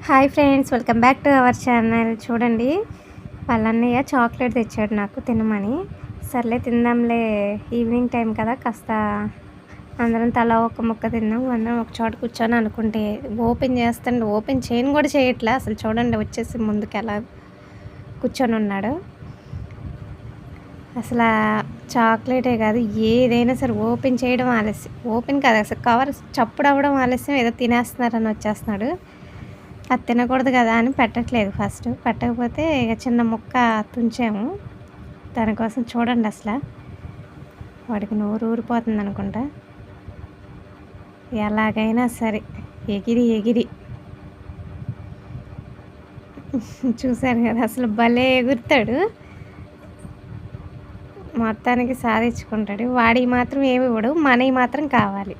Hi friends, welcome back to our channel. చూడండి, వాళ్ళ అన్నయ్య చాక్లెట్ తెచ్చాడు నాకు తినమని. సర్లే తిందాంలే, ఈవినింగ్ టైం కదా, కాస్త అందరం తలా ఒక ముక్క తిందాం, అందరం ఒక చోట కూర్చొని అనుకుంటే ఓపెన్ చేస్తాండి, ఓపెన్ చేయను కూడా చేయట్లే. అసలు చూడండి, వచ్చేసి ముందుకు ఎలా కూర్చొని ఉన్నాడు. అసలు చాక్లెటే కాదు, ఏదైనా సరే ఓపెన్ చేయడం ఆలస్యం, ఓపెన్ కాదు అసలు కవర్ చప్పుడు అవ్వడం ఆలస్యం, ఏదో తినేస్తున్నారని వచ్చేస్తున్నాడు. అది తినకూడదు కదా అని పెట్టట్లేదు. ఫస్ట్ పెట్టకపోతే ఇక చిన్న ముక్క తుంచాము దానికోసం. చూడండి, అసలు వాడికి నోరు ఊరిపోతుంది అనుకుంటా. ఎలాగైనా సరే ఎగిరి ఎగిరి చూశారు కదా, అసలు భలే ఎగురుతాడు. మొత్తానికి సాధించుకుంటాడు. వాడికి మాత్రం ఏమి ఇవ్వడు, మనకి మాత్రం కావాలి.